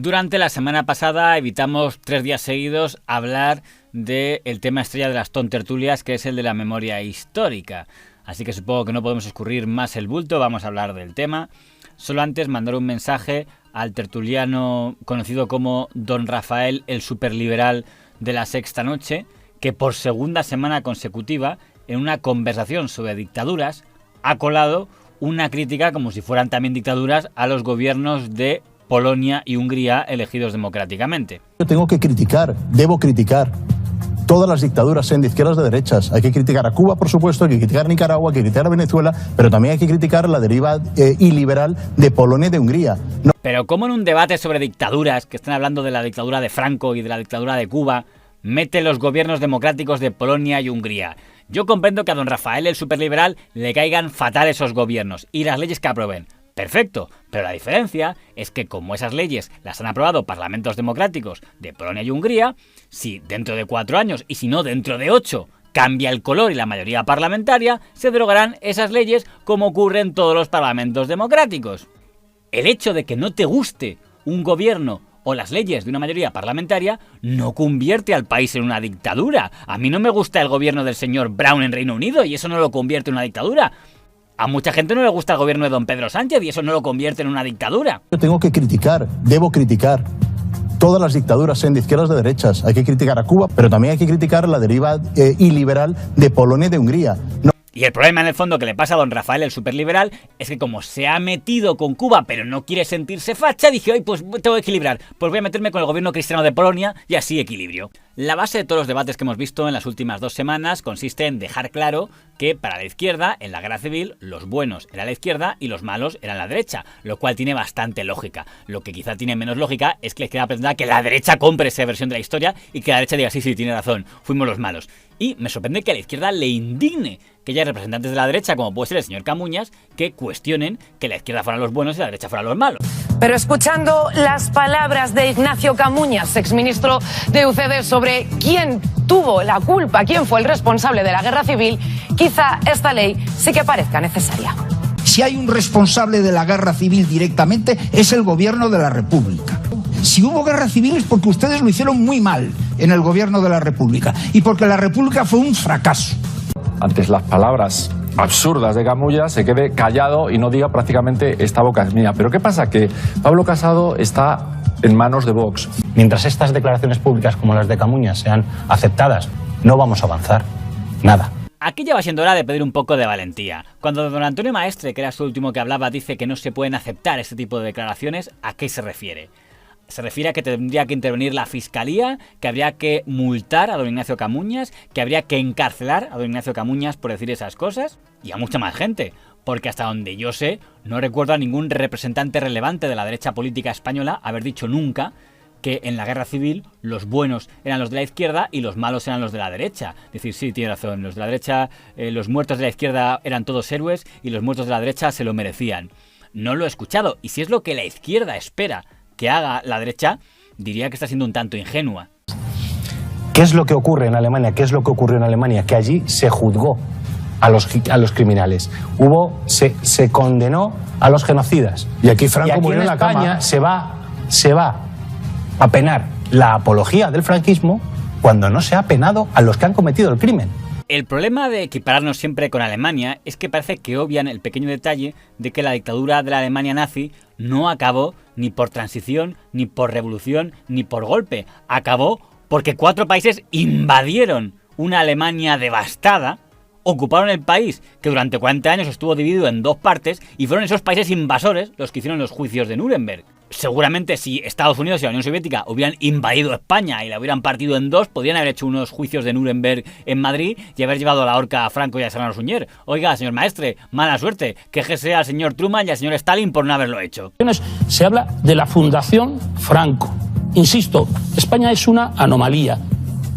Durante la semana pasada evitamos 3 días seguidos hablar del tema estrella de las tontertulias, que es el de la memoria histórica. Así que supongo que no podemos escurrir más el bulto, vamos a hablar del tema. Solo antes mandar un mensaje al tertuliano conocido como Don Rafael, el superliberal de la Sexta Noche, que por segunda semana consecutiva, en una conversación sobre dictaduras, ha colado una crítica, como si fueran también dictaduras, a los gobiernos de Polonia y Hungría elegidos democráticamente. Yo tengo que criticar, debo criticar todas las dictaduras, sean de izquierdas o de derechas. Hay que criticar a Cuba, por supuesto, hay que criticar a Nicaragua, hay que criticar a Venezuela, pero también hay que criticar la deriva iliberal de Polonia y de Hungría. No. Pero ¿cómo en un debate sobre dictaduras, que están hablando de la dictadura de Franco y de la dictadura de Cuba, mete los gobiernos democráticos de Polonia y Hungría? Yo comprendo que a don Rafael, el superliberal, le caigan fatal esos gobiernos y las leyes que aprueben. Perfecto, pero la diferencia es que como esas leyes las han aprobado parlamentos democráticos de Polonia y Hungría, si dentro de 4 años y si no dentro de 8 cambia el color y la mayoría parlamentaria, se derogarán esas leyes como ocurre en todos los parlamentos democráticos. El hecho de que no te guste un gobierno o las leyes de una mayoría parlamentaria no convierte al país en una dictadura. A mí no me gusta el gobierno del señor Brown en Reino Unido y eso no lo convierte en una dictadura. A mucha gente no le gusta el gobierno de don Pedro Sánchez y eso no lo convierte en una dictadura. Yo tengo que criticar, debo criticar todas las dictaduras, sean de izquierdas o de derechas. Hay que criticar a Cuba, pero también hay que criticar la deriva iliberal de Polonia y de Hungría. No. Y el problema en el fondo que le pasa a don Rafael, el superliberal, es que como se ha metido con Cuba pero no quiere sentirse facha, dije, hoy pues tengo que equilibrar, pues voy a meterme con el gobierno cristiano de Polonia y así equilibrio. La base de todos los debates que hemos visto en las últimas 2 semanas consiste en dejar claro que para la izquierda, en la guerra civil, los buenos eran la izquierda y los malos eran la derecha, lo cual tiene bastante lógica. Lo que quizá tiene menos lógica es que la izquierda pretenda que la derecha compre esa versión de la historia y que la derecha diga, sí, tiene razón, fuimos los malos. Y me sorprende que a la izquierda le indigne que haya representantes de la derecha, como puede ser el señor Camuñas, que cuestionen que la izquierda fueran los buenos y la derecha fueran los malos. Pero escuchando las palabras de Ignacio Camuñas, exministro de UCD, sobre quién tuvo la culpa, quién fue el responsable de la guerra civil, quizá esta ley sí que parezca necesaria. Si hay un responsable de la guerra civil directamente, es el gobierno de la República. Si hubo guerra civil es porque ustedes lo hicieron muy mal en el gobierno de la República y porque la República fue un fracaso. Antes las palabras absurdas de Camuñas se quede callado y no diga prácticamente esta boca es mía. Pero ¿qué pasa? Que Pablo Casado está en manos de Vox. Mientras estas declaraciones públicas como las de Camuñas sean aceptadas, no vamos a avanzar nada. Aquí ya va siendo hora de pedir un poco de valentía. Cuando don Antonio Maestre, que era su último que hablaba, dice que no se pueden aceptar este tipo de declaraciones, ¿a qué se refiere? Se refiere a que tendría que intervenir la Fiscalía, que habría que multar a don Ignacio Camuñas, que habría que encarcelar a don Ignacio Camuñas por decir esas cosas, y a mucha más gente, porque hasta donde yo sé, no recuerdo a ningún representante relevante de la derecha política española haber dicho nunca que en la guerra civil los buenos eran los de la izquierda y los malos eran los de la derecha. Es decir, sí, tiene razón, los de la derecha, los muertos de la izquierda eran todos héroes y los muertos de la derecha se lo merecían. No lo he escuchado, y si es lo que la izquierda espera que haga la derecha, diría que está siendo un tanto ingenua. ¿Qué es lo que ocurre en Alemania? ¿Qué es lo que ocurrió en Alemania? Que allí se juzgó a los criminales. Se condenó a los genocidas. Y aquí Franco murió en la España cama. se va a penar la apología del franquismo cuando no se ha penado a los que han cometido el crimen. El problema de equipararnos siempre con Alemania es que parece que obvian el pequeño detalle de que la dictadura de la Alemania nazi no acabó ni por transición, ni por revolución, ni por golpe. Acabó porque 4 países invadieron una Alemania devastada, ocuparon el país que durante 40 años estuvo dividido en 2 partes y fueron esos países invasores los que hicieron los juicios de Nuremberg. Seguramente si Estados Unidos y la Unión Soviética hubieran invadido España y la hubieran partido en 2, podrían haber hecho unos juicios de Nuremberg en Madrid y haber llevado a la horca a Franco y a Serrano Suñer. Oiga, señor Maestre, mala suerte, quéjese al señor Truman y al señor Stalin por no haberlo hecho. Se habla de la Fundación Franco. Insisto, España es una anomalía.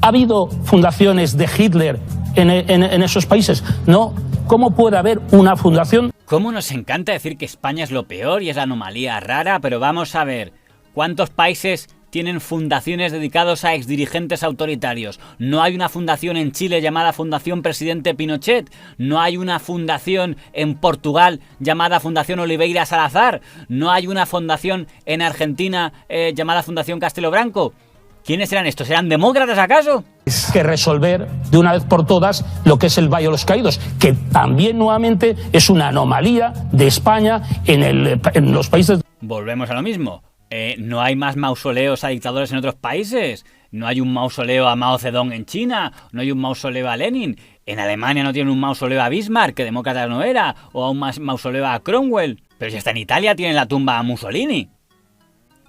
¿Ha habido fundaciones de Hitler en esos países? No. ¿Cómo puede haber una fundación? ¿Cómo nos encanta decir que España es lo peor y es la anomalía rara? Pero vamos a ver, ¿cuántos países tienen fundaciones dedicadas a exdirigentes autoritarios. No hay una fundación en Chile llamada Fundación Presidente Pinochet. No hay una fundación en Portugal llamada Fundación Oliveira Salazar. No hay una fundación en Argentina llamada Fundación Castelo Branco. ¿Quiénes serán estos? ¿Serán demócratas acaso? Que resolver de una vez por todas lo que es el Valle de los Caídos, que también nuevamente es una anomalía de España en los países. Volvemos a lo mismo. No hay más mausoleos a dictadores en otros países. No hay un mausoleo a Mao Zedong en China. No hay un mausoleo a Lenin. En Alemania no tienen un mausoleo a Bismarck, que demócrata no era. O a un mausoleo a Cromwell. Pero si hasta en Italia tienen la tumba a Mussolini.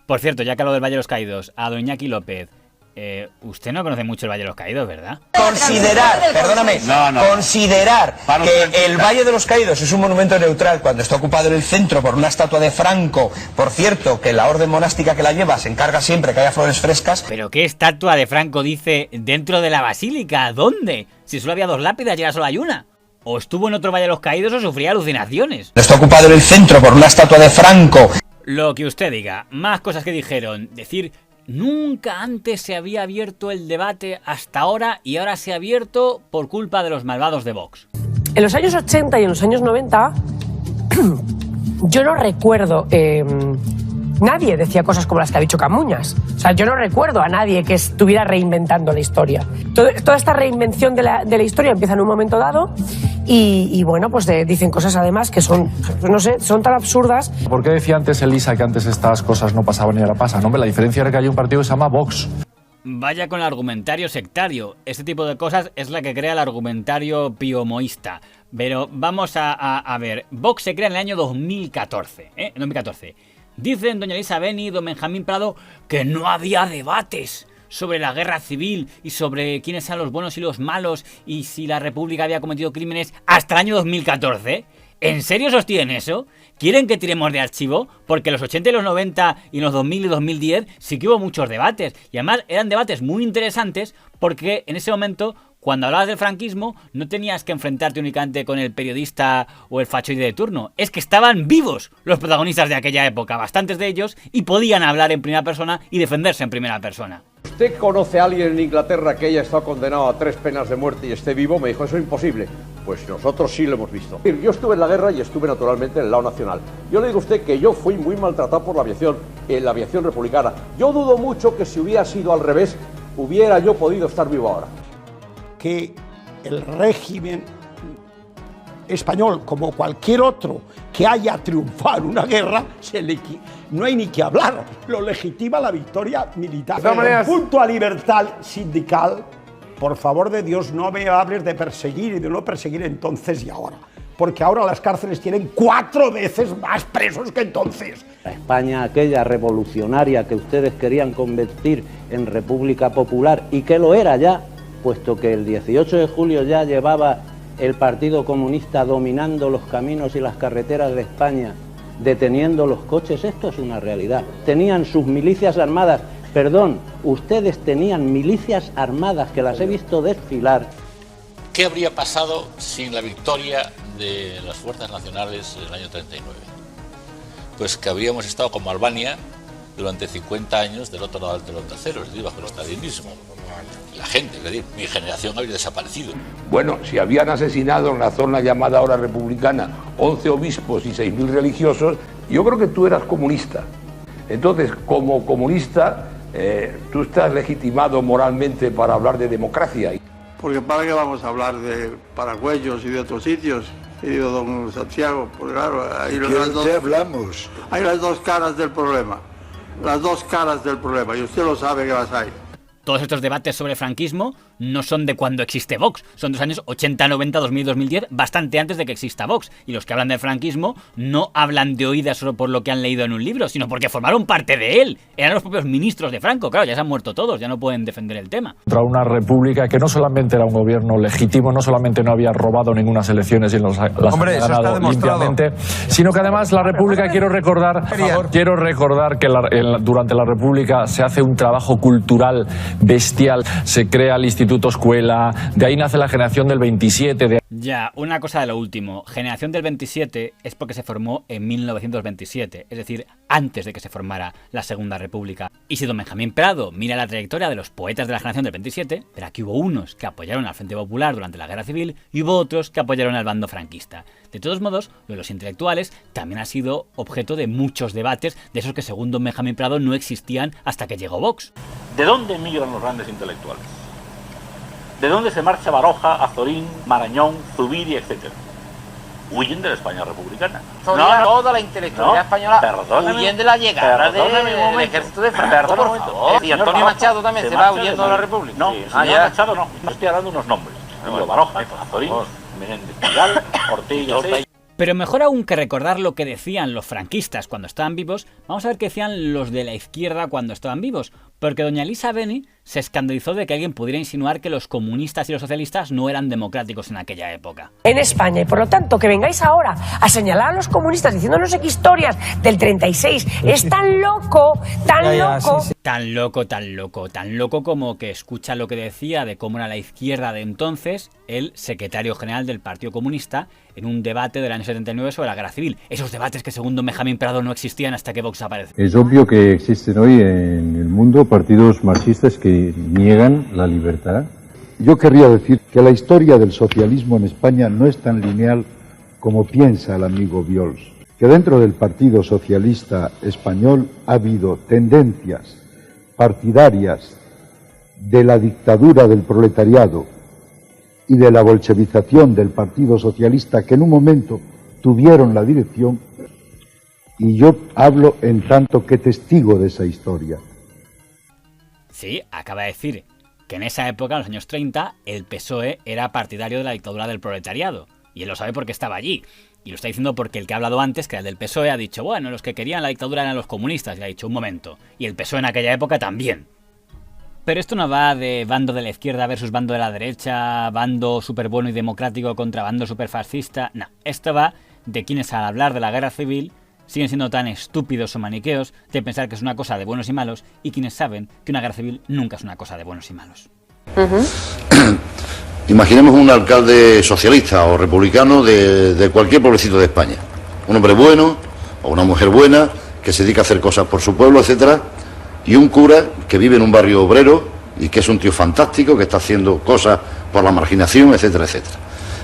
Por cierto, ya que hablo del Valle de los Caídos, a don Iñaki López, usted no conoce mucho el Valle de los Caídos, ¿verdad? Considerar que el Valle de los Caídos es un monumento neutral cuando está ocupado en el centro por una estatua de Franco, por cierto, que la orden monástica que la lleva se encarga siempre que haya flores frescas. ¿Pero qué estatua de Franco dice dentro de la basílica? ¿Dónde? Si solo había 2 lápidas y ahora solo hay una. O estuvo en otro Valle de los Caídos o sufría alucinaciones. Está ocupado en el centro por una estatua de Franco. Lo que usted diga, más cosas que dijeron, decir, nunca antes se había abierto el debate hasta ahora y ahora se ha abierto por culpa de los malvados de Vox. En los años 80 y en los años 90, yo no recuerdo, nadie decía cosas como las que ha dicho Camuñas. O sea, yo no recuerdo a nadie que estuviera reinventando la historia. Toda esta reinvención de la historia empieza en un momento dado y bueno, pues dicen cosas además que son, no sé, son tan absurdas. ¿Por qué decía antes Elisa que antes estas cosas no pasaban y ahora pasan? Hombre, la diferencia era que hay un partido que se llama Vox. Vaya con el argumentario sectario. Este tipo de cosas es la que crea el argumentario piomoísta. Pero vamos a ver. Vox se crea en el año 2014. 2014. Dicen doña Elisa Beni y don Benjamín Prado que no había debates sobre la guerra civil y sobre quiénes eran los buenos y los malos y si la República había cometido crímenes hasta el año 2014. ¿En serio sostienen eso? ¿Quieren que tiremos de archivo? Porque en los 80 y los 90 y en los 2000 y 2010 sí que hubo muchos debates. Y además eran debates muy interesantes porque en ese momento, cuando hablabas del franquismo, no tenías que enfrentarte únicamente con el periodista o el fachoide de turno. Es que estaban vivos los protagonistas de aquella época, bastantes de ellos, y podían hablar en primera persona y defenderse en primera persona. ¿Usted conoce a alguien en Inglaterra que haya estado condenado a 3 penas de muerte y esté vivo? Me dijo, eso es imposible. Pues nosotros sí lo hemos visto. Yo estuve en la guerra y estuve naturalmente en el lado nacional. Yo le digo a usted que yo fui muy maltratado por la aviación republicana. Yo dudo mucho que si hubiera sido al revés, hubiera yo podido estar vivo ahora. Que el régimen español, como cualquier otro que haya triunfado en una guerra, no hay ni que hablar. Lo legitima la victoria militar. De todas maneras, en punto a libertad sindical, por favor de Dios, no me hables de perseguir y de no perseguir entonces y ahora. Porque ahora las cárceles tienen 4 veces más presos que entonces. La España aquella revolucionaria que ustedes querían convertir en República Popular y que lo era ya, puesto que el 18 de julio ya llevaba el Partido Comunista dominando los caminos y las carreteras de España, deteniendo los coches, esto es una realidad. Tenían sus milicias armadas, perdón, ustedes tenían milicias armadas que las he visto desfilar. ¿Qué habría pasado sin la victoria de las fuerzas nacionales en el año 39? Pues que habríamos estado como Albania durante 50 años del otro lado del telón de acero, es decir, bajo el estalinismo. La gente, es decir, mi generación habría desaparecido. Bueno, si habían asesinado en la zona llamada ahora republicana 11 obispos y 6.000 religiosos, yo creo que tú eras comunista. Entonces, como comunista, tú estás legitimado moralmente para hablar de democracia. Porque ¿para qué vamos a hablar de Paragüellos y de otros sitios? Querido don Santiago, porque claro, hay las dos caras del problema. Las dos caras del problema, y usted lo sabe que las hay. Todos estos debates sobre franquismo no son de cuando existe Vox, son de los años 80, 90, 2000, 2010, bastante antes de que exista Vox. Y los que hablan del franquismo no hablan de oídas solo por lo que han leído en un libro, sino porque formaron parte de él. Eran los propios ministros de Franco, claro, ya se han muerto todos, ya no pueden defender el tema. Contra una república que no solamente era un gobierno legítimo, no solamente no había robado ninguna elecciones y las había ganado limpiamente, sino que además la república, quiero recordar que durante la república se hace un trabajo cultural bestial, se crea el Instituto Instituto Escuela, de ahí nace la generación del 27. Ya, una cosa de lo último. Generación del 27 es porque se formó en 1927, es decir, antes de que se formara la Segunda República. Y si don Benjamín Prado mira la trayectoria de los poetas de la generación del 27, verá que hubo unos que apoyaron al Frente Popular durante la Guerra Civil y hubo otros que apoyaron al bando franquista. De todos modos, lo de los intelectuales también ha sido objeto de muchos debates, de esos que según don Benjamín Prado no existían hasta que llegó Vox. ¿De dónde emigran los grandes intelectuales? ¿De dónde se marcha Baroja, Azorín, Marañón, Zubiri, etcétera? Huyen de la España republicana. Toda la intelectualidad española huyen de la llegada del ejército de Franco, por favor. Y Antonio Machado también se va huyendo de la República. No, Machado no. No estoy hablando de unos nombres. Baroja, Azorín, Menéndez Pidal, Ortega. Pero mejor aún que recordar lo que decían los franquistas cuando estaban vivos, vamos a ver qué decían los de la izquierda cuando estaban vivos, porque doña Elisa Beni se escandalizó de que alguien pudiera insinuar que los comunistas y los socialistas no eran democráticos en aquella época. En España, y por lo tanto que vengáis ahora a señalar a los comunistas diciendo no sé qué historias del 36, es tan loco, tan loco. Sí. Tan loco como que escucha lo que decía de cómo era la izquierda de entonces el secretario general del Partido Comunista en un debate del año 79 sobre la guerra civil. Esos debates que según don Benjamín Prado no existían hasta que Vox apareció. Es obvio que existen hoy en el mundo partidos marxistas que niegan la libertad. Yo querría decir que la historia del socialismo en España no es tan lineal como piensa el amigo Viols, que dentro del Partido Socialista Español ha habido tendencias partidarias de la dictadura del proletariado y de la bolchevización del Partido Socialista que en un momento tuvieron la dirección, y yo hablo en tanto que testigo de esa historia. Sí, acaba de decir que en esa época, en los años 30, el PSOE era partidario de la dictadura del proletariado. Y él lo sabe porque estaba allí. Y lo está diciendo porque el que ha hablado antes, que era el del PSOE, ha dicho, bueno, los que querían la dictadura eran los comunistas. Y ha dicho, un momento. Y el PSOE en aquella época también. Pero esto no va de bando de la izquierda versus bando de la derecha, bando súper bueno y democrático contra bando súper fascista. No, esto va de quienes al hablar de la guerra civil siguen siendo tan estúpidos o maniqueos de pensar que es una cosa de buenos y malos, y quienes saben que una guerra civil nunca es una cosa de buenos y malos. Imaginemos un alcalde socialista o republicano de cualquier pueblecito de España. Un hombre bueno o una mujer buena que se dedica a hacer cosas por su pueblo, etcétera, y un cura que vive en un barrio obrero y que es un tío fantástico, que está haciendo cosas por la marginación, etcétera, etcétera.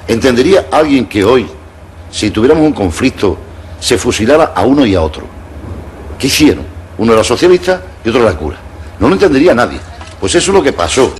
¿Entendería alguien que hoy, si tuviéramos un conflicto, se fusilara a uno y a otro? ¿Qué hicieron? Uno era socialista y otro era cura. No lo entendería nadie. Pues eso es lo que pasó.